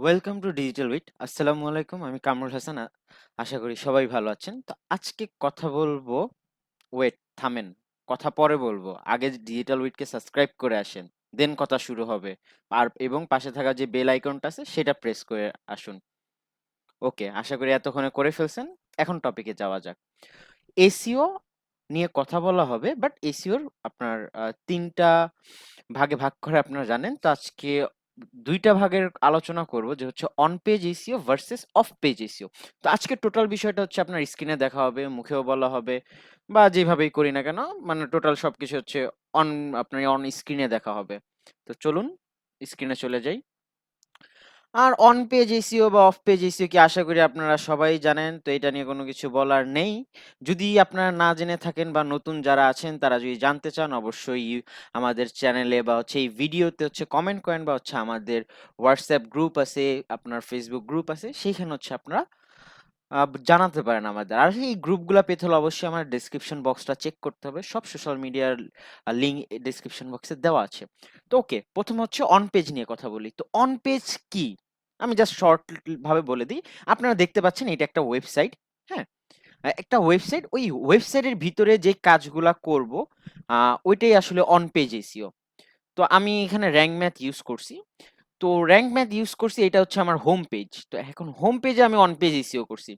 Welcome to digital wheat. আসসালামু আলাইকুম, আমি কামরুল হাসান। আশা করি সবাই ভালো আছেন। তো আজকে কথা বলবো, ওয়েট থামেন, কথা পরে বলবো, আগে ডিজিটাল উইটকে সাবস্ক্রাইব করে আসেন, দেন কথা শুরু হবে। আর এবং পাশে থাকা যে বেল আইকনটা আছে সেটা প্রেস করে আসুন। ওকে, আশা করি এতক্ষণে করে ফেলছেন। এখন টপিকে যাওয়া যাক। এসইও নিয়ে কথা বলা হবে, বাট এসইওর আপনার তিনটা ভাগে ভাগ করে আপনারা জানেন। তো আজকে দুইটা ভাগের আলোচনা করব, যে হচ্ছে on page SEO versus of page SEO. তো আজকে টোটাল বিষয়টা হচ্ছে আপনার স্ক্রিনে দেখা হবে, মুখেও বলা হবে, বা যেভাবেই করি না কেন, মানে টোটাল সবকিছু হচ্ছে অন আপনার অন স্ক্রিনে দেখা হবে। তো চলুন স্ক্রিনে চলে যাই। আর অন পেজ এসইও বা অফ পেজ এসইও কি আশা করি আপনারা সবাই জানেন, তো এটা নিয়ে কোনো কিছু বলার নেই। যদি আপনারা না জেনে থাকেন বা নতুন যারা আছেন তারা যদি জানতে চান, অবশ্যই আমাদের চ্যানেলে বা হচ্ছে এই ভিডিওতে হচ্ছে কমেন্ট করেন, বা হচ্ছে আমাদের হোয়াটসঅ্যাপ গ্রুপ আছে, আপনার ফেসবুক গ্রুপ আছে, সেইখানে হচ্ছে আপনারা জানাতে পারেন আমাদের। আর এই গ্রুপগুলা পেতে হলে অবশ্যই আমার ডেসক্রিপশন বক্সটা চেক করতে হবে। সব সোশ্যাল মিডিয়ার লিঙ্ক ডেসক্রিপশন বক্সে দেওয়া আছে। তো ওকে, প্রথমে হচ্ছে অন পেজ নিয়ে কথা বলি। তো অন পেজ কি? আমি জাস্ট শর্ট ভাবে বলে দিই। আপনারা দেখতে পাচ্ছেন এটা একটা ওয়েবসাইট। হ্যাঁ, একটা ওয়েবসাইট। ওই ওয়েবসাইটের ভিতরে যে কাজগুলা করব, ওইটাই আসলে অন পেজ এসইও। তো আমি এখানে র্যাঙ্ক ম্যাথ ইউজ করছি। তো র্যাঙ্ক ম্যাথ ইউজ করছি, এটা হচ্ছে আমার হোম পেজ। তো এখন হোম পেজে আমি অন পেজ এসইও করছি।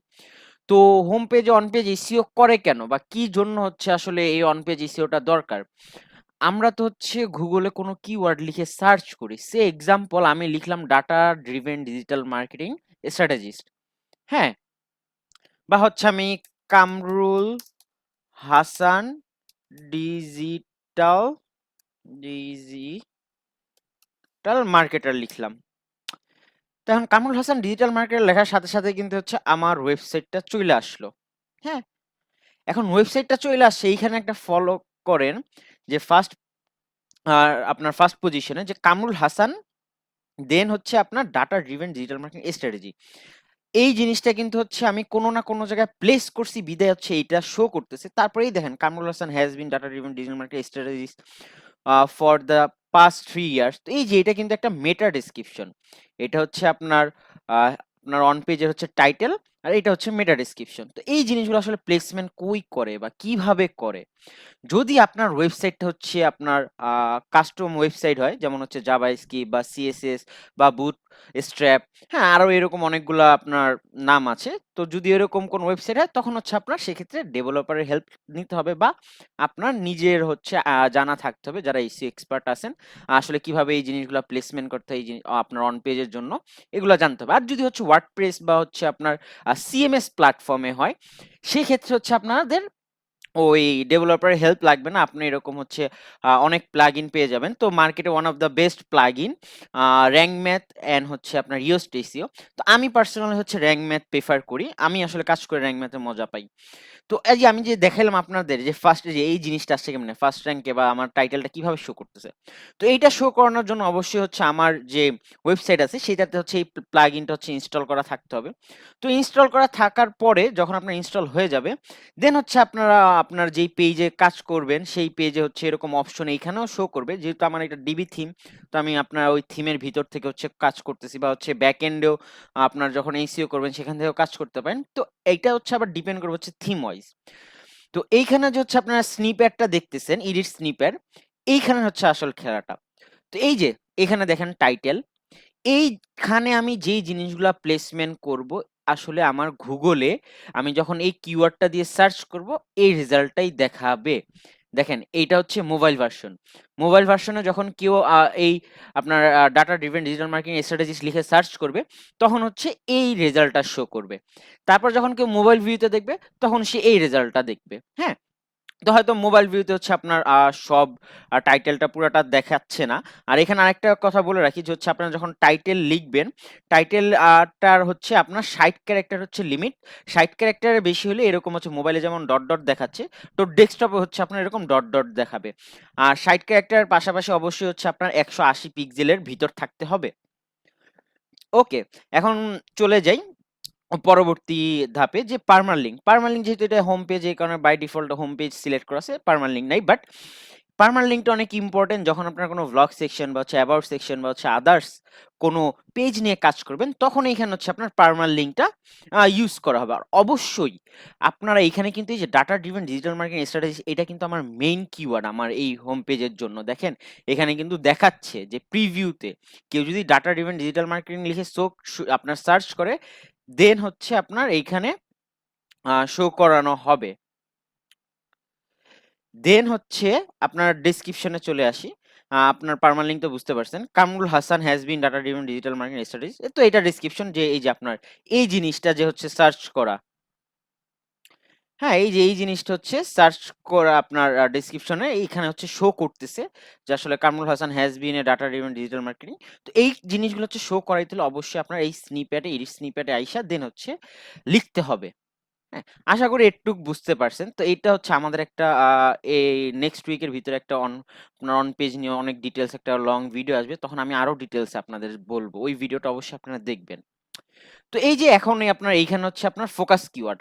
তো হোম পেজে অন পেজ এসইও করে কেন, বা কি জন্য হচ্ছে আসলে এই অন পেজ এসইওটা দরকার? আমরা তো হচ্ছে গুগলে কোনো কিওয়ার্ড লিখে সার্চ করি। সে এক্সাম্পল আমি লিখলাম data driven digital marketing strategist. হ্যাঁ, বা হচ্ছে আমি Kamrul Hasan digital digital marketer লিখলাম। তখন কামরুল হাসান ডিজিটাল মার্কেটার লেখার সাথে সাথে কিন্তু হচ্ছে আমার ওয়েবসাইটটা চলে আসলো। হ্যাঁ, এখন ওয়েবসাইটটা চলে আসছে, এইখানে একটা ফলো করেন, যে ফার্স্ট আপনার ফার্স্ট পজিশনে যে কামরুল হাসান, দেন হচ্ছে আপনার data driven digital marketing strategy. এই জিনিসটা কিন্তু হচ্ছে আমি কোনো না কোনো জায়গায় প্লেস করছি, বিদায় হচ্ছে এইটা শো করতেছে। তারপরেই দেখেন Kamrul Hasan has been data driven digital marketing strategist for the past 3 years. তো এই যে এটা কিন্তু একটা মেটা ডেসক্রিপশন। এটা হচ্ছে আপনার আপনার অন পেজের হচ্ছে টাইটেল, আর এটা হচ্ছে মেটা ডেসক্রিপশন। তো এই জিনিসগুলো আসলে প্লেসমেন্ট কই করে বা কিভাবে করে? যদি আপনার ওয়েবসাইটটা হচ্ছে আপনার কাস্টম ওয়েবসাইট হয়, যেমন হচ্ছে জাভাস্ক্রিপ্ট বা সিএসএস বা বুট স্ট্র্যাপ, হ্যাঁ, আরো এরকম অনেকগুলা আপনার নাম আছে। তো যদি এরকম কোন ওয়েবসাইট হয়, তখন হচ্ছে আপনার সেক্ষেত্রে ডেভেলপারের হেল্প নিতে হবে, বা আপনার নিজের হচ্ছে জানা থাকতে হবে, যারা এসইও এক্সপার্ট আছেন, আসলে কিভাবে এই জিনিসগুলো প্লেসমেন্ট করতে হয়, এই আপনার অন পেজের জন্য এগুলো জানতে হবে। আর যদি হচ্ছে ওয়ার্ডপ্রেস বা হচ্ছে আপনার সিএমএস প্ল্যাটফর্মে হয়, সেক্ষেত্রে হচ্ছে আপনাদের ওই ডেভেলপারের হেল্প লাগবে না। আপনি এরকম হচ্ছে অনেক প্লাগইন পেয়ে যাবেন। তো মার্কেটে one of the best plugin Rank Math and হচ্ছে আপনার ইয়োস্ট এসইও। তো আমি পার্সোনালি হচ্ছে র‍্যাঙ্ক ম্যাথ প্রেফার করি। আমি আসলে কাজ করে র‍্যাঙ্ক ম্যাথে মজা পাই। তো এই যে আমি যে দেখাইলাম আপনাদের, যে ফার্স্ট যে এই জিনিসটা আসছে কেমনে, ফার্স্ট র‍্যাঙ্কে বা আমার টাইটেলটা কিভাবে শো করতেছে। তো এইটা শো করানোর জন্য অবশ্যই হচ্ছে আমার যে ওয়েবসাইট আছে সেটাতে হচ্ছে এই প্লাগইনটা হচ্ছে ইনস্টল করা থাকতে হবে। তো ইনস্টল করা থাকার পরে যখন আপনার ইনস্টল হয়ে যাবে, দেন হচ্ছে আপনারা আপনার যেই পেজে কাজ করবেন সেই পেজে হচ্ছে এরকম অপশন এইখানেও শো করবে। যেহেতু আমার একটা ডিবি থিম, তো আমি আপনার ওই থিমের ভিতর থেকে হচ্ছে কাজ করতেছি, বা হচ্ছে ব্যাক এন্ডেও আপনার যখন এসইও করবেন সেখান থেকেও কাজ করতে পারেন। তো এইটা হচ্ছে আবার ডিপেন্ড করবে হচ্ছে থিম ওয়াইজ। তো এইখানে যে হচ্ছে আপনারা স্নিপ্যাডটা দেখতেছেন, এডিট স্নিপ্যাড, এইখানে হচ্ছে আসল খেলাটা। তো এই যে এখানে দেখেন টাইটেল, এইখানে আমি যেই জিনিসগুলা প্লেসমেন্ট করব, আসলে আমার গুগলে আমি যখন এই কিওয়ার্ডটা দিয়ে সার্চ করব, এই রেজাল্টটাই দেখাবে। দেখেন এইটা হচ্ছে মোবাইল ভার্সন। মোবাইল ভার্সনে যখন কেউ এই আপনার data driven digital marketing strategies লিখে সার্চ করবে, তখন হচ্ছে এই রেজাল্টটা শো করবে। তারপর যখন কেউ মোবাইল ভিউতে দেখবে, তখন সে এই রেজাল্টটা দেখবে। হ্যাঁ, তো হয়তো মোবাইল ভিউতে হচ্ছে আপনার সব টাইটেলটা পুরাটা দেখাচ্ছে না। আর এখানে আরেকটা কথা বলে রাখি, যে হচ্ছে আপনারা যখন টাইটেল লিখবেন, টাইটেল টার হচ্ছে আপনার ৬০ ক্যারেক্টার হচ্ছে লিমিট। ৬০ ক্যারেক্টারের বেশি হলে এরকম হচ্ছে মোবাইলে যেমন ডট ডট দেখাচ্ছে, তো ডেস্কটপে হচ্ছে আপনার এরকম ডট ডট দেখাবে। আর ৬০ ক্যারেক্টারের পাশাপাশি অবশ্যই হচ্ছে আপনার ১৮০ পিক্সেলের ভিতর থাকতে হবে। ওকে, এখন চলে যাই পরবর্তী ধাপে, যে পার্মালিঙ্ক। পার্মালিঙ্ক যেহেতু এটা হোম পেজ, এই কারণে by default home page select করা আছে, পার্মালিঙ্ক নাই। বাট পার্মানেন্ট লিঙ্কটা অনেক ইম্পর্টেন্ট যখন আপনার কোনো ভ্লগ সেকশন বা হচ্ছে অ্যাবাউট সেকশন বা হচ্ছে আদার্স কোনো পেজ নিয়ে কাজ করবেন, তখন এইখানে হচ্ছে আপনার পার্মানেন্ট লিঙ্কটা ইউজ করা হবে। আর অবশ্যই আপনারা এখানে কিন্তু এই যে data driven digital marketing strategy, এটা কিন্তু আমার মেইন কিওয়ার্ড আমার এই হোম পেজের জন্য। দেখেন এখানে কিন্তু দেখাচ্ছে যে প্রিভিউতে কেউ যদি ডাটা ড্রিভেন ডিজিটাল মার্কেটিং লিখে আপনার সার্চ করে, দেন হচ্ছে আপনার এইখানে শো করানো হবে। দেন হচ্ছে আপনার ডেসক্রিপশনে চলে আসি। আপনার পার্মানেন্ট লিঙ্ক তো বুঝতে পারছেন। Kamrul Hasan has been data driven digital marketing strategy. তো এটা ডেসক্রিপশন, যে এই যে আপনার এই জিনিসটা যে হচ্ছে সার্চ করা। হ্যাঁ, এই যে এই জিনিসটা হচ্ছে সার্চ করা আপনার ডেসক্রিপশনে এইখানে হচ্ছে শো করতেছে যে আসলে Kamrul Hasan has been A data driven digital marketing. তো এই জিনিসগুলো হচ্ছে শো করাইতে হলে অবশ্যই আপনার এই স্নিপেটে এডিট স্নিপেটে আইসা দেন হচ্ছে লিখতে হবে। হ্যাঁ, আশা করি এটুক বুঝতে পারছেন। তো এইটা হচ্ছে আমাদের একটা এই নেক্সট উইকের ভিতরে একটা আপনার অন পেজ নিয়ে অনেক ডিটেইলস একটা লং ভিডিও আসবে। তখন আমি আরো ডিটেইলস আপনাদের বলবো। ওই ভিডিওটা অবশ্যই আপনারা দেখবেন। তো এই যে এখন আপনার এইখানে হচ্ছে আপনার ফোকাস কিওয়ার্ড।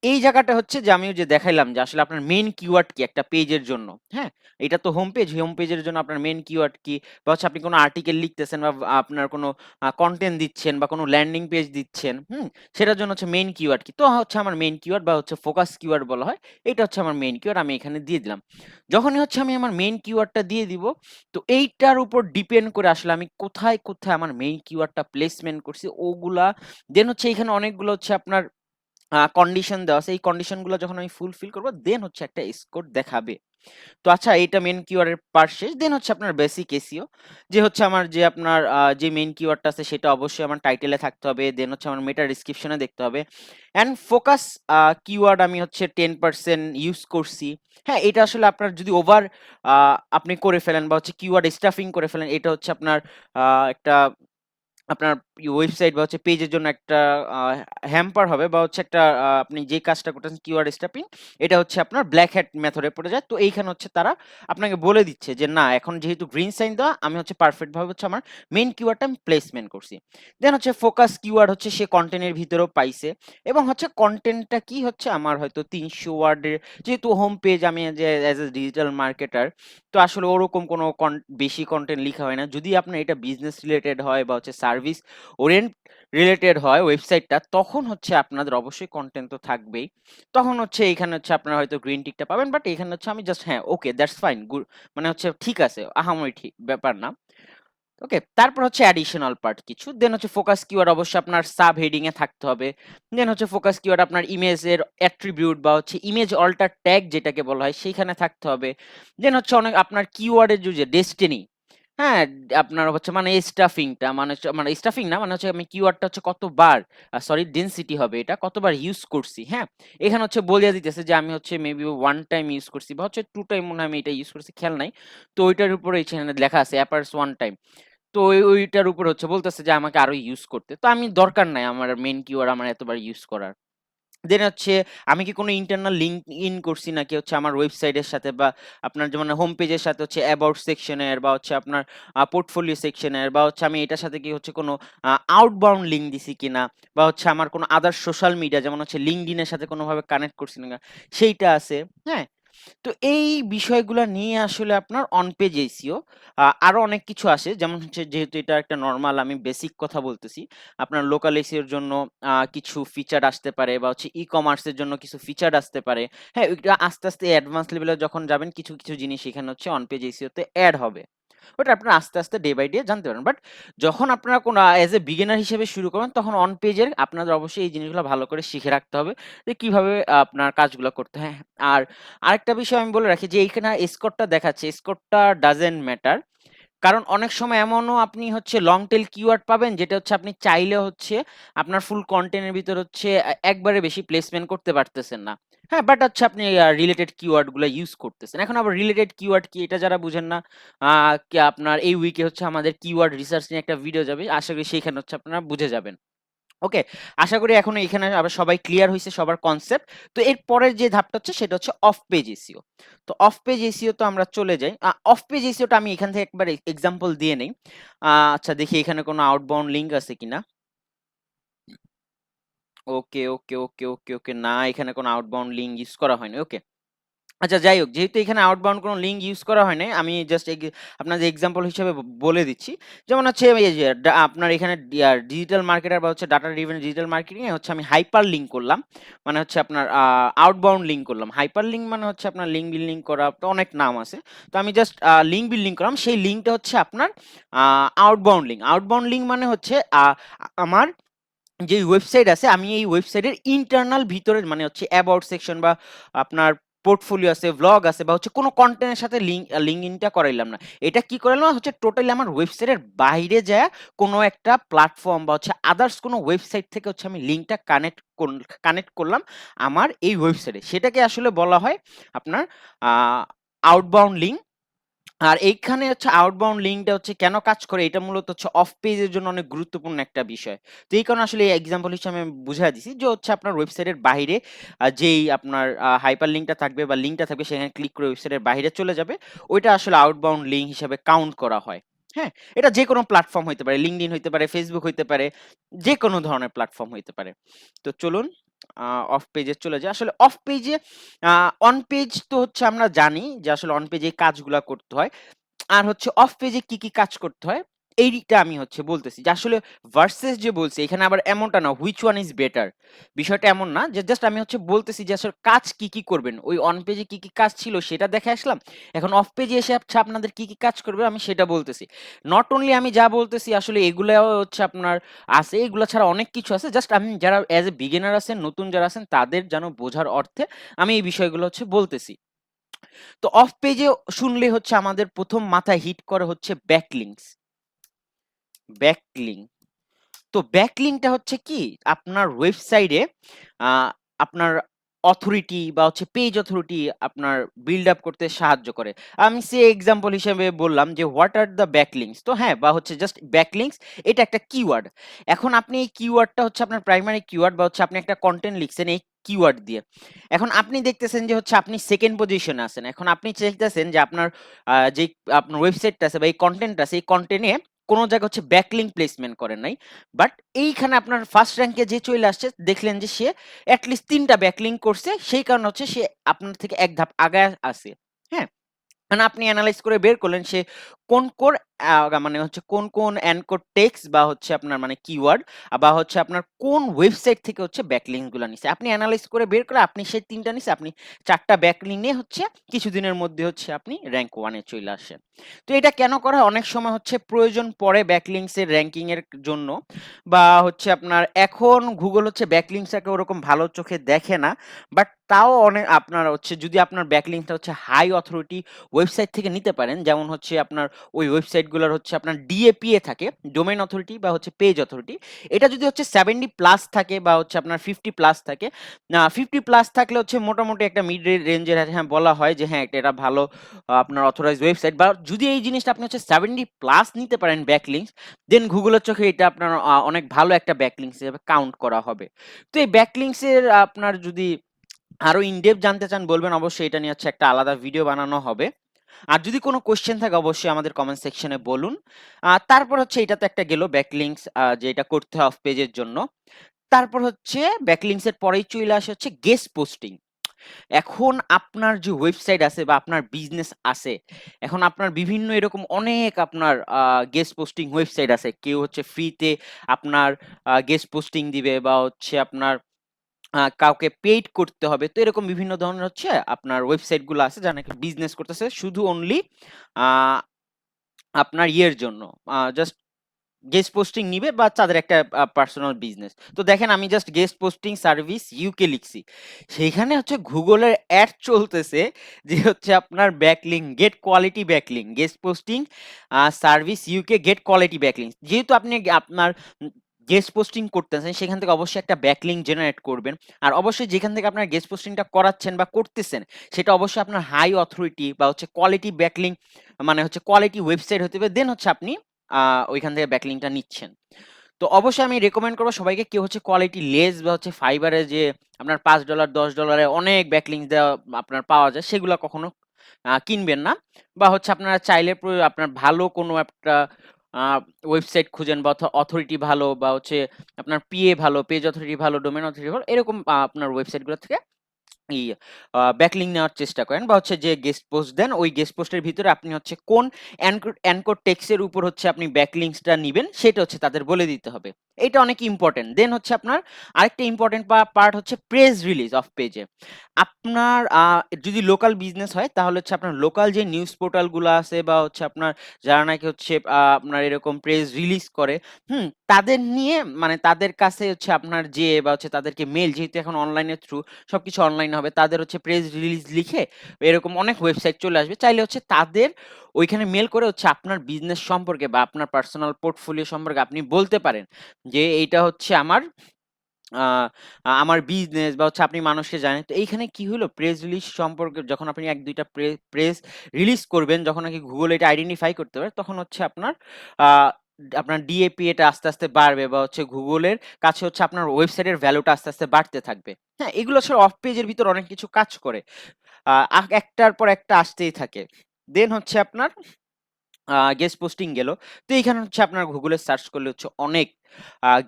এই জায়গাটা হচ্ছে যে আমি ওই যে দেখাইলাম যে আসলে আপনার মেইন কিওয়ার্ড কি একটা পেজের জন্য। হ্যাঁ, এটা তো হোম পেজ, হোম পেজের জন্য আপনার মেইন কিওয়ার্ড কি, বা হচ্ছে আপনি কোনো আর্টিকেল লিখতেছেন বা আপনার কোনো কন্টেন্ট দিচ্ছেন বা কোনো ল্যান্ডিং পেজ দিচ্ছেন, সেটার জন্য হচ্ছে মেইন কিওয়ার্ড কি। তো হচ্ছে আমার মেইন কিওয়ার্ড বা হচ্ছে ফোকাস কিওয়ার্ড বলা হয়, এটা হচ্ছে আমার মেইন কিওয়ার্ড, আমি এখানে দিয়ে দিলাম। যখনই হচ্ছে আমি আমার মেইন কিওয়ার্ডটা দিয়ে দিব, তো এইটার উপর ডিপেন্ড করে আসলে আমি কোথায় কোথায় আমার মেইন কিওয়ার্ডটা প্লেসমেন্ট করছি ওগুলা, দেন হচ্ছে এখানে অনেকগুলো হচ্ছে আপনার কন্ডিশন দেওয়া আছে। এই কন্ডিশন গুলো যখন আমি ফুলফিল করবো, দেন হচ্ছে একটা স্কোর দেখাবে। তো আচ্ছা, এটা মেইন কিওয়ার্ড এর পার্ট শেষ। দেন হচ্ছে আপনার বেসিক এসইও, যে হচ্ছে আমার যে আপনার যে মেইন কিওয়ার্ডটা আছে সেটা অবশ্যই আমার টাইটেলে থাকতে হবে। দেন হচ্ছে আমার মেটা ডেসক্রিপশনে দেখতে হবে। এন্ড ফোকাস কিওয়ার্ড আমি হচ্ছে 10% ইউজ করছি। হ্যাঁ, এটা আসলে আপনার যদি ওভার আপনি করে ফেলেন বা হচ্ছে কিওয়ার্ড স্টাফিং করে ফেলেন, এটা হচ্ছে আপনার একটা আপনার ওয়েবসাইট বা হচ্ছে পেজের জন্য একটা হ্যাম্পার হবে, বা হচ্ছে একটা আপনি যে কাজটা করতেছেন কিওয়ার্ড স্টাফিং, এটা হচ্ছে আপনার ব্ল্যাক হ্যাট মেথডে পড়ে যায়। তো এইখানে হচ্ছে তারা আপনাকে বলে দিচ্ছে যে না, এখন যেহেতু গ্রিন সাইন দেওয়া, আমি হচ্ছে পারফেক্ট ভাবে হচ্ছে আমার মেইন কিওয়ার্ডটা আমি প্লেসমেন্ট করছি। দেন হচ্ছে ফোকাস কিওয়ার্ড হচ্ছে সে কন্টেন্টের ভিতরেও পাইছে, এবং হচ্ছে কন্টেন্টটা কি হচ্ছে আমার হয়তো 300 ওয়ার্ডের, যেহেতু হোম পেজ, আমি যে অ্যাজ এ ডিজিটাল মার্কেটার, তো আসলে ওরকম কোনো বেশি কন্টেন্ট লিখা হয় না। যদি আপনার এটা বিজনেস রিলেটেড হয় বা হচ্ছে সার্ভিস ওরিয়েন্ট রিলেটেড হয় ওয়েবসাইটটা, তখন হচ্ছে আপনাদের অবশ্যই কন্টেন্ট তো থাকবেই। তখন হচ্ছে এখানে হচ্ছে আপনারা হয়তো গ্রিন টিকটা পাবেন, বাট এখানে হচ্ছে আমি জাস্ট হ্যাঁ ওকে দ্যাটস ফাইন গুড, মানে হচ্ছে ঠিক আছে, আহামরি ঠিক ব্যাপার না। ওকে, তারপর হচ্ছে অ্যাডিশনাল পার্ট কিছু। দেন হচ্ছে ফোকাস কিওয়ার্ড অবশ্যই আপনার সাব হেডিং এ থাকতে হবে। দেন হচ্ছে ফোকাস কিওয়ার্ড আপনার ইমেজের অ্যাট্রিবিউট বা হচ্ছে ইমেজ অল্টার ট্যাগ যেটাকে বলা হয় সেইখানে থাকতে হবে। দেন হচ্ছে অনেক আপনার কিওয়ার্ডের যে ডেস্টিনি, হ্যাঁ, আপনার হচ্ছে মানে স্টাফিংটা মানে স্টাফিং না, মানে হচ্ছে আমি কিওয়ার্ডটা হচ্ছে কতবার, সরি ডেনসিটি হবে এটা, কতবার ইউজ করছি। হ্যাঁ, এখানে হচ্ছে বলিয়া দিতেছে যে আমি হচ্ছে মেবি ওয়ান টাইম ইউজ করছি বা হচ্ছে টু টাইম মনে হয় আমি এটা ইউজ করছি, খেয়াল নাই। তো ওইটার উপরে এখানে লেখা আছে অ্যাপার্স ওয়ান টাইম। তো ওইটার উপর হচ্ছে বলতেছে যে আমাকে আরো ইউজ করতে। তো আমি দরকার নাই আমার মেইন কিওয়ার্ড আমার এতবার ইউজ করার। দেন হচ্ছে আমি কি কোনো ইন্টারনাল লিঙ্ক ইন করছি নাকি হচ্ছে আমার ওয়েবসাইটের সাথে, বা আপনার যেমন হোম পেজের সাথে হচ্ছে অ্যাবাউট সেকশনের, বা হচ্ছে আপনার পোর্টফোলিও সেকশনের, বা হচ্ছে আমি এটার সাথে কি হচ্ছে কোনো আউটবাউন্ড লিঙ্ক দিছি কিনা, বা হচ্ছে আমার কোনো আদার সোশ্যাল মিডিয়া যেমন হচ্ছে লিঙ্কডইনের সাথে কোনোভাবে কানেক্ট করছি না, সেইটা আছে। হ্যাঁ, তো এই বিষয়গুলা নিয়ে আসলে আপনার অন পেজ এসইও আরো অনেক কিছু আসে, যেমন হচ্ছে যেহেতু এটা একটা নরমাল আমি বেসিক কথা বলতেছি, আপনার লোকাল এসইওর জন্য কিছু ফিচার আসতে পারে, বা হচ্ছে ই কমার্সের জন্য কিছু ফিচার আসতে পারে। হ্যাঁ, এটা আস্তে আস্তে অ্যাডভান্স লেভেলে যখন যাবেন, কিছু কিছু জিনিস এখানে হচ্ছে অন পেজ এসইও তে অ্যাড হবে। ওটা আপনারা আস্তে আস্তে ডে বাই ডে জানতে পারেন। বাট যখন আপনারা কোনো এজ এ বিগিনার হিসেবে শুরু করবেন, তখন অন পেজের আপনাদের অবশ্যই এই জিনিসগুলো ভালো করে শিখে রাখতে হবে যে কিভাবে আপনার কাজগুলো করতে হয়। আর আরেকটা বিষয় আমি বলে রাখি যে এইখানে স্কোরটা দেখাচ্ছে, স্কোরটা ডাজেন্ট ম্যাটার। কারণ অনেক সময় এমনও আপনি হচ্ছে লং টেল কিওয়ার্ড পাবেন, যেটা হচ্ছে আপনি চাইলে হচ্ছে আপনার ফুল কন্টেন্টের ভিতর হচ্ছে একবারে বেশি প্লেসমেন্ট করতে পারতেছেন না। হ্যাঁ, বাট হচ্ছে আপনি রিলেটেড কিওয়ার্ড গুলো ইউজ করতেছেন। এখন আবার রিলেটেড কিওয়ার্ড কি এটা যারা বুঝেন না, কি আপনার এই উইকে হচ্ছে আমাদের কিওয়ার্ড রিসার্চ নিয়ে একটা ভিডিও যাবে, আশা করি সেইখানে হচ্ছে আপনারা বুঝে যাবেন। ওকে, আশা করি এখন এখানে আবার সবাই ক্লিয়ার হয়েছে সবার কনসেপ্ট। তো এর পরের যে ধাপটা হচ্ছে সেটা হচ্ছে অফ পেজ এসইও। তো অফ পেজ এসইও তো আমরা চলে যাই। অফ পেজ এসইওটা আমি এখান থেকে একবার এক্সাম্পল দিয়ে নেই। আচ্ছা, দেখি এখানে কোনো আউটবাউন্ড লিঙ্ক আছে কিনা। ওকে ওকে ওকে ওকে ওকে, না এখানে কোনো আউটবাউন্ড লিঙ্ক ইউজ করা হয়নি। ওকে, আচ্ছা যাই হোক, যেহেতু এখানে আউটবাউন্ড কোনো লিঙ্ক ইউজ করা হয় নাই, আমি জাস্ট আপনাদের এক্সাম্পল হিসেবে বলে দিচ্ছি। যেমন হচ্ছে এই যে আপনার এখানে ডিজিটাল মার্কেটার বা হচ্ছে ডাটা ড্রিভেন ডিজিটাল মার্কেটিং এ হচ্ছে আমি হাইপার লিঙ্ক করলাম। মানে হচ্ছে আপনার আউটবাউন্ড লিঙ্ক করলাম। হাইপার লিঙ্ক মানে হচ্ছে আপনার লিঙ্ক বিল্ডিং করা, তো অনেক নাম আছে। তো আমি জাস্ট লিঙ্ক বিল্ডিং করলাম। সেই লিঙ্কটা হচ্ছে আপনার আউটবাউন্ড লিঙ্ক। আউটবাউন্ড লিঙ্ক মানে হচ্ছে আমার যে ওয়েবসাইট আছে, আমি এই ওয়েবসাইটের ইন্টারনাল ভিতরে মানে হচ্ছে অ্যাবাউট সেকশন বা আপনার পোর্টফোলিও আছে, ভ্লগ আছে বা হচ্ছে কোনো কন্টেন্টের সাথে লিঙ্কইনটা করাইলাম না। এটা কি করাইলাম হচ্ছে টোটালি আমার ওয়েবসাইটের বাইরে যায় কোনো একটা প্ল্যাটফর্ম বা হচ্ছে আদার্স কোনো ওয়েবসাইট থেকে হচ্ছে আমি লিঙ্কটা কানেক্ট করলাম আমার এই ওয়েবসাইটে। সেটাকে আসলে বলা হয় আপনার আউটবাউন্ড লিঙ্ক। আর এইখানে হচ্ছে আউটবাউন্ড লিঙ্কটা হচ্ছে কেন কাজ করে, এটা মূলত হচ্ছে অফ পেজের জন্য অনেক গুরুত্বপূর্ণ একটা বিষয়। তো এই কারণে আসলে এই এক্সাম্পল হিসেবে আমি বুঝাই দিছি যে হচ্ছে আপনার ওয়েবসাইটের বাইরে যেই আপনার হাইপার লিঙ্কটা থাকবে বা লিঙ্কটা থাকবে, সেখানে ক্লিক করে ওয়েবসাইটের বাইরে চলে যাবে, ওইটা আসলে আউটবাউন্ড লিঙ্ক হিসেবে কাউন্ট করা হয়। হ্যাঁ, এটা যে কোনো প্ল্যাটফর্ম হইতে পারে, লিঙ্কডইন হইতে পারে, ফেসবুক হইতে পারে, যে কোনো ধরনের প্ল্যাটফর্ম হইতে পারে। তো চলুন অফ পেজে চলে যাই। আসলে অফ পেজে অন পেজ তো হচ্ছে আমরা জানি যে আসলে অন পেজে এই কাজগুলা করতে হয়। আর হচ্ছে অফ পেজে কি, কি কাজ করতে হয়, এইটা আমি হচ্ছে বলতেছি যে আসলে ভার্সেস যে বলছি এখানে আবার এমনটা না হুইচ ওয়ান ইজ বেটার। বিষয়টা এমন না যে জাস্ট আমি হচ্ছে বলতেছি যে আসলে কাজ কি, কি করবেন। ওই অন পেজে কি, কি কাজ ছিল সেটা দেখে আসলাম। এখন অফ পেজে এসে হচ্ছে আপনাদের কি, কি কাজ করবে আমি সেটা বলতেছি। নট অনলি আমি যা বলতেছি আসলে এগুলাও হচ্ছে আপনার আছে, এগুলা ছাড়া অনেক কিছু আছে। জাস্ট আমি যারা এজ এ বিগিনার আছেন, নতুন যারা আছেন তাদের যেন বোঝার অর্থে আমি এই বিষয়গুলো হচ্ছে বলতেছি। তো অফ পেজে শুনলে হচ্ছে আমাদের প্রথম মাথায় হিট করে হচ্ছে ব্যাকলিংস। ব্যাকলিং, তো ব্যাকলিংটা হচ্ছে কি আপনার ওয়েবসাইটে আপনার অথরিটি বা হচ্ছে পেজ অথরিটি আপনার বিল্ড আপ করতে সাহায্য করে। আমি সে এক্সাম্পল হিসেবে বললাম যে হোয়াট আর দ্য ব্যাকলিংস, তো হ্যাঁ, বা হচ্ছে জাস্ট ব্যাকলিংস এটা একটা কিওয়ার্ড। এখন আপনি এই কিওয়ার্ডটা হচ্ছে আপনার প্রাইমারি কিওয়ার্ড বা হচ্ছে আপনি একটা কন্টেন্ট লিখছেন এই কিওয়ার্ড দিয়ে। এখন আপনি দেখতেছেন যে হচ্ছে আপনি সেকেন্ড পজিশনে আছেন। এখন আপনি চাইতেছেন যে আপনার যে আপনার ওয়েবসাইটটা আছে বা এই কন্টেন্ট আছে, এই কন্টেন্টে কোনো জায়গায় হচ্ছে ব্যাকলিংক প্লেসমেন্ট করেন নাই। বাট এইখানে আপনার ফার্স্ট র্যাঙ্কে যে চলে আসছে, দেখলেন যে সে এটলিস্ট ৩ টা ব্যাকলিংক করছে। সেই কারণে হচ্ছে সে আপনার থেকে এক ধাপ আগায় আছে। হ্যাঁ? মানে আপনি এনালাইজ করে বের করলেন সে কোন মানে হচ্ছে কোন এনকোড টেক্সট বা হচ্ছে আপনার মানে কিওয়ার্ড বা হচ্ছে আপনার কোন ওয়েবসাইট থেকে হচ্ছে ব্যাকলিংক গুলা নিছে। আপনি এনালাইজ করে বের করে আপনি সেই ৩ টা নিছে, আপনি ৪ টা ব্যাকলিংক নিয়ে হচ্ছে কিছুদিনের মধ্যে হচ্ছে আপনি র‍্যাঙ্ক 1 এ চলে আসেন। তো এটা কেন করা হয়? অনেক সময় হচ্ছে প্রয়োজন পড়ে ব্যাকলিংকস এর র‍্যাঙ্কিং এর জন্য, বা হচ্ছে আপনার এখন গুগল হচ্ছে ব্যাকলিংকসটাকে ওরকম ভালো চোখে দেখে না। বাট তাও অনেক আপনার হচ্ছে যদি আপনার ব্যাকলিংকটা হচ্ছে হাই অথরিটি ওয়েবসাইট থেকে নিতে পারেন, যেমন হচ্ছে আপনার ওই ওয়েবসাইটগুলোর হচ্ছে আপনার ডিএপিএ থাকে, ডোমেইন অথরিটি বা হচ্ছে পেজ অথরিটি। এটা যদি হচ্ছে 70 প্লাস থাকে বা হচ্ছে আপনার 50 প্লাস থাকে, 50 প্লাস থাকলে হচ্ছে মোটামুটি একটা মিড রেঞ্জের, হ্যাঁ বলা হয় যে হ্যাঁ এটা ভালো আপনার অথরাইজড ওয়েবসাইট। বা যদি এই জিনিসটা আপনি হচ্ছে 70 প্লাস নিতে পারেন ব্যাকলিংকস, দেন গুগলের চোখে এটা আপনার অনেক ভালো একটা ব্যাকলিংকস হিসেবে কাউন্ট করা হবে। তো এই ব্যাকলিংকস এর আপনার যদি আরো ইনডেপথ জানতে চান বলবেন, অবশ্যই এটা নিয়ে হচ্ছে একটা আলাদা ভিডিও বানানো হবে। আর যদি কোনো কোয়েশ্চেন থাকে অবশ্যই আমাদের কমেন্ট সেকশনে বলুন। তারপর হচ্ছে এটা তো একটা গেল ব্যাকলিংকস, যে এটা করতে হয় অফ পেজের জন্য। তারপর হচ্ছে ব্যাকলিংকস এর পরেই চলে আসে হচ্ছে গেস্ট পোস্টিং। এখন আপনার যে ওয়েবসাইট আছে বা আপনার বিজনেস আছে, এখন আপনার বিভিন্ন এরকম অনেক আপনার গেস্ট পোস্টিং ওয়েবসাইট আছে। কেউ হচ্ছে ফ্রিতে আপনার গেস্ট পোস্টিং দিবে বা হচ্ছে আপনার কাউকে পেইড করতে হবে। তো এরকম বিভিন্ন ধরনের হচ্ছে আপনার ওয়েবসাইট গুলো আছে যারা নাকি বিজনেস করতেছে শুধু অনলি আ আপনার ইয়ের জন্য। জাস্ট গেস্ট পোস্টিং নিবে বা তাদের একটা পার্সোনাল বিজনেস। তো দেখেন আমি just guest posting service UK লিখছি। সেইখানে হচ্ছে গুগলের অ্যাড চলতেছে যে হচ্ছে আপনার backlink, get quality backlink, guest posting service UK get quality backlink. যেহেতু আপনি আপনার গেস্ট পোস্টিং করতেছেন সেখান থেকে অবশ্যই একটা ব্যাকলিংক জেনারেট করবেন। আর অবশ্যই যেখান থেকে আপনার গেস্ট পোস্টিংটা করাচ্ছেন বা করতেছেন সেটা অবশ্যই আপনার হাই অথরিটি বা হচ্ছে কোয়ালিটি ব্যাকলিংক, মানে হচ্ছে কোয়ালিটি ওয়েবসাইট হতে হবে। দেন হচ্ছে আপনি ওইখান থেকে ব্যাকলিংকটা নিচ্ছেন। তো অবশ্যই আমি রেকমেন্ড করব সবাইকে, কেউ হচ্ছে কোয়ালিটি লেস বা হচ্ছে ফাইবারে যে আপনার $5 $10 অনেক ব্যাকলিংক দেওয়া আপনার পাওয়া যায়, সেগুলো কখনো কিনবেন না। বা হচ্ছে আপনারা চাইলে আপনার ভালো কোনো একটা ওয়েবসাইট খুঁজেন বা অথরিটি ভালো বা হচ্ছে আপনার পিএ ভালো, পেজ অথরিটি ভালো, ডোমেইন অথরিটি ভালো, এরকম আপনার ওয়েবসাইটগুলো থেকে ই ব্যাকলিংক নেওয়ার চেষ্টা করেন বা হচ্ছে যে গেস্ট পোস্ট দেন, ওই গেস্ট পোস্টের ভিতরে আপনি হচ্ছে কোন অ্যানকর টেক্সট এর উপর হচ্ছে আপনি ব্যাকলিংকসটা নিবেন সেটা হচ্ছে তাদের বলে দিতে হবে। এটা অনেক ইম্পোর্টেন্ট। দেন হচ্ছে আপনার আরেকটা ইম্পোর্টেন্ট পার্ট হচ্ছে প্রেস রিলিজ অফ পেজে। আপনার যদি লোকাল বিজনেস হয় তাহলে হচ্ছে আপনার লোকাল যে নিউজ পোর্টালগুলো আছে বা হচ্ছে আপনার যারা নাকি হচ্ছে আপনার এরকম প্রেস রিলিজ করে, তাদের নিয়ে মানে তাদের কাছে হচ্ছে আপনার যেয়ে বা হচ্ছে তাদেরকে মেইল, যেহেতু এখন অনলাইনের থ্রু সবকিছু অনলাইন হবে, তাদের হচ্ছে প্রেস রিলিজ লিখে এরকম অনেক ওয়েবসাইট চলে আসবে, চাইলে হচ্ছে তাদের ওইখানে মেল করে হচ্ছে আপনার বিজনেস সম্পর্কে বা আপনার পার্সোনাল পোর্টফোলিও সম্পর্কে আপনি বলতে পারেন যে এইটা হচ্ছে আমার আহ, আমার বিজনেস বা হচ্ছে আপনি মানুষকে জানেন। তো এইখানে কি হলো, প্রেস রিলিজ সম্পর্কে যখন আপনি এক দুইটা প্রেস রিলিজ করবেন, যখন নাকি গুগল এটা আইডেন্টিফাই করতে পারে, তখন হচ্ছে আপনার আহ, আপনার ডিএপি এটা আস্তে আস্তে বাড়বে বা হচ্ছে গুগলের কাছে হচ্ছে আপনার ওয়েবসাইটের ভ্যালুটা আস্তে আস্তে বাড়তে থাকবে। হ্যাঁ, এগুলো হচ্ছে অফ পেজের ভিতর অনেক কিছু কাজ করে, একটার পর একটা আসতেই থাকে। দেন হচ্ছে আপনার গেস্ট পোস্টিং গেল। তো এখানে হচ্ছে আপনার গুগলে সার্চ করলে হচ্ছে অনেক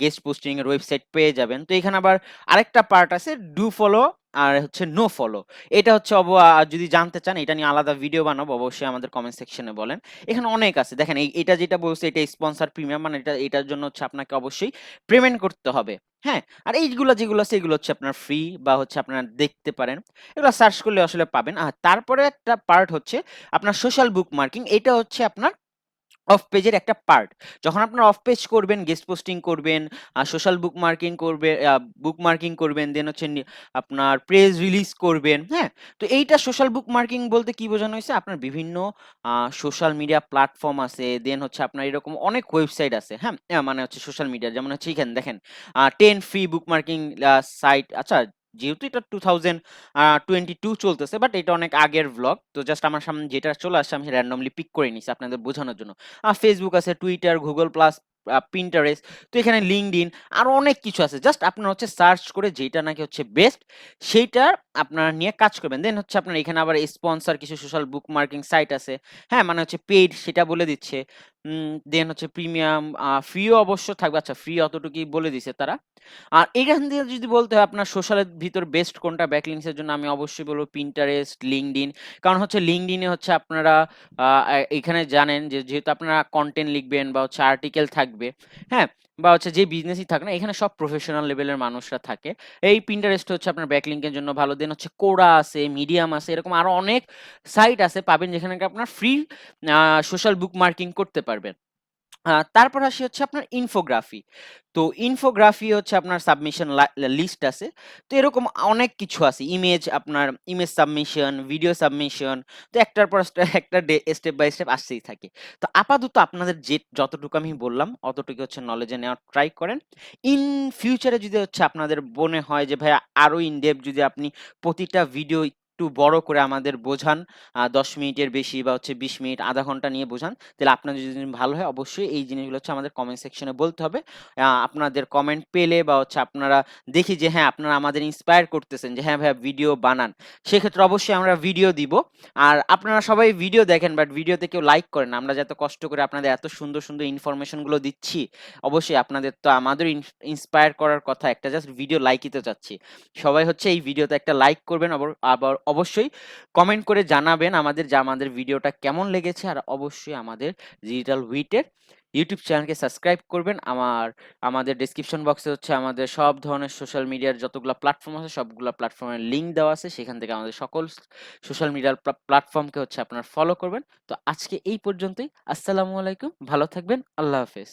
গেস্ট পোস্টিং এর ওয়েবসাইট পেয়ে যাবেন। তো এখানে আবার আরেকটা পার্ট আছে, ডু ফলো আর হচ্ছে নো ফলো। এটা হচ্ছে যদি জানতে চান এটা নিয়ে আলাদা ভিডিও বানাবো, অবশ্যই আমাদের কমেন্ট সেকশনে বলেন। এখানে অনেক আছে, দেখেন এটা যেটা বলছে এটা স্পন্সর প্রিমিয়াম, মানে এটার জন্য হচ্ছে আপনাকে অবশ্যই পেমেন্ট করতে হবে। হ্যাঁ, আর এইগুলো যেগুলো আছে এগুলো হচ্ছে আপনার ফ্রি বা হচ্ছে আপনারা দেখতে পারেন, এগুলো সার্চ করলে আসলে পাবেন। আর তারপরে একটা পার্ট হচ্ছে আপনার সোশ্যাল বুক মার্কিং। এটা হচ্ছে আপনার অফ পেজের একটা পার্ট। যখন আপনার অফ পেজ করবেন, গেস্ট পোস্টিং করবেন, সোশ্যাল বুক মার্কিং করবে, বুক মার্কিং করবেন, দেন হচ্ছে আপনার প্রেস রিলিজ করবেন। হ্যাঁ, তো এইটা সোশ্যাল বুক মার্কিং বলতে কি বোঝানো হয়েছে, আপনার বিভিন্ন সোশ্যাল মিডিয়া প্ল্যাটফর্ম আছে, দেন হচ্ছে আপনার এরকম অনেক ওয়েবসাইট আছে। হ্যাঁ, মানে হচ্ছে সোশ্যাল মিডিয়া, যেমন হচ্ছে এখানে দেখেন 10 ফ্রি বুক মার্কিং সাইট। আচ্ছা, যেহেতু এটা 2022 চলতেছে, বাট এটা অনেক আগের ভ্লগ, তো জাস্ট আমার সামনে যেটা চলে আসছে আমি র্যান্ডমলি পিক করে নিছি আপনাদের বোঝানোর জন্য। ফেসবুক আছে, টুইটার, গুগল প্লাস, পিন্টারেস্ট, তো এখানে লিঙ্কডইন, আরো অনেক কিছু আছে। জাস্ট আপনার হচ্ছে সার্চ করে যেটা নাকি হচ্ছে বেস্ট সেইটা আপনারা নিয়ে কাজ করবেন। দেন হচ্ছে আপনার এখানে আবার স্পন্সর কিছু সোশ্যাল বুক মার্কিং সাইট আছে। হ্যাঁ, মানে হচ্ছে পেইড সেটা বলে দিচ্ছে। দেন হচ্ছে প্রিমিয়াম, ফ্রিও অবশ্য থাকবে। আচ্ছা, ফ্রি অতটুকুই বলে দিছে তারা। আর এখান থেকে যদি বলতে হয় আপনার সোশ্যালের ভিতর বেস্ট কোনটা ব্যাকলিংকস এর জন্য, আমি অবশ্যই বলবো পিন্টারেস্ট, লিঙ্কডইন। কারণ হচ্ছে লিঙ্কডইনে হচ্ছে আপনারা এখানে জানেন যে যেহেতু আপনারা কন্টেন্ট লিখবেন বা হচ্ছে আর্টিকেল থাকবে, হ্যাঁ, বা হচ্ছে যে বিজনেসই থাক না, এখানে সব প্রফেশনাল লেভেলের মানুষরা থাকে। এই পিন্টারেস্ট হচ্ছে আপনার ব্যাকলিংকের জন্য ভালো। দেন হচ্ছে কোরা আছে, মিডিয়াম আছে, এরকম আরো অনেক সাইট আছে পাবেন যেখানে আপনার ফ্রি সোশ্যাল বুক মার্কিং করতে পারবেন। তারপর আসি হচ্ছে আপনার ইনফোগ্রাফি। তো ইনফোগ্রাফি হচ্ছে আপনার সাবমিশন লিস্ট আছে। তো এরকম অনেক কিছু আছে। আপনার ইমেজ সাবমিশন, ভিডিও সাবমিশন। তো একটার পর একটা স্টেপ বাই স্টেপ আসতেই থাকে। তো আপাতত আপনাদের যতটুকু আমি বললাম অতটুকু হচ্ছে নলেজে নেওয়ার ট্রাই করেন। ইন ফিউচারে যদি হচ্ছে আপনাদের মনে হয় যে ভাই আরো ইন ডেপথ যদি আপনি প্রতিটা ভিডিও একটু বড় করে আমাদের বোঝান, 10 মিনিটের বেশি বা হচ্ছে 20 মিনিট, আধা ঘন্টা নিয়ে বোঝান, তাহলে আপনাদের যদি ভালো হয় অবশ্যই এই জিনিসগুলো হচ্ছে আমাদের কমেন্ট সেকশনে বলতে হবে। আপনাদের কমেন্ট পেলে বা হচ্ছে আপনারা দেখি যে হ্যাঁ আপনারা আমাদের ইন্সপায়ার করতেছেন যে হ্যাঁ ভাইয়া ভিডিও বানান, সেক্ষেত্রে অবশ্যই আমরা ভিডিও দিব। আর আপনারা সবাই ভিডিও দেখেন বাট ভিডিওতে কেউ লাইক করেন না। আমরা যে এত কষ্ট করে আপনাদের এত সুন্দর সুন্দর ইনফরমেশন গুলো দিচ্ছি, অবশ্যই আপনাদের তো আমাদের ইন্সপায়ার করার কথা, একটা জাস্ট ভিডিও লাইকই তো চাচ্ছি। সবাই হচ্ছে এই ভিডিওতে একটা লাইক করবেন, আবার আবার অবশ্যই কমেন্ট করে জানাবেন আমাদের যে আমাদের ভিডিওটা কেমন লেগেছে। আর অবশ্যই আমাদের ডিজিটাল উইটের ইউটিউব চ্যানেলকে সাবস্ক্রাইব করবেন। আমাদের ডেসক্রিপশন বক্সে হচ্ছে আমাদের সব ধরনের সোশ্যাল মিডিয়ার যতগুলো প্ল্যাটফর্ম আছে সবগুলো প্ল্যাটফর্মের লিঙ্ক দেওয়া আছে, সেখান থেকে আমাদের সকল সোশ্যাল মিডিয়ার প্ল্যাটফর্মকে হচ্ছে আপনারা ফলো করবেন। তো আজকে এই পর্যন্তই। আসসালামু আলাইকুম, ভালো থাকবেন, আল্লাহ হাফেজ।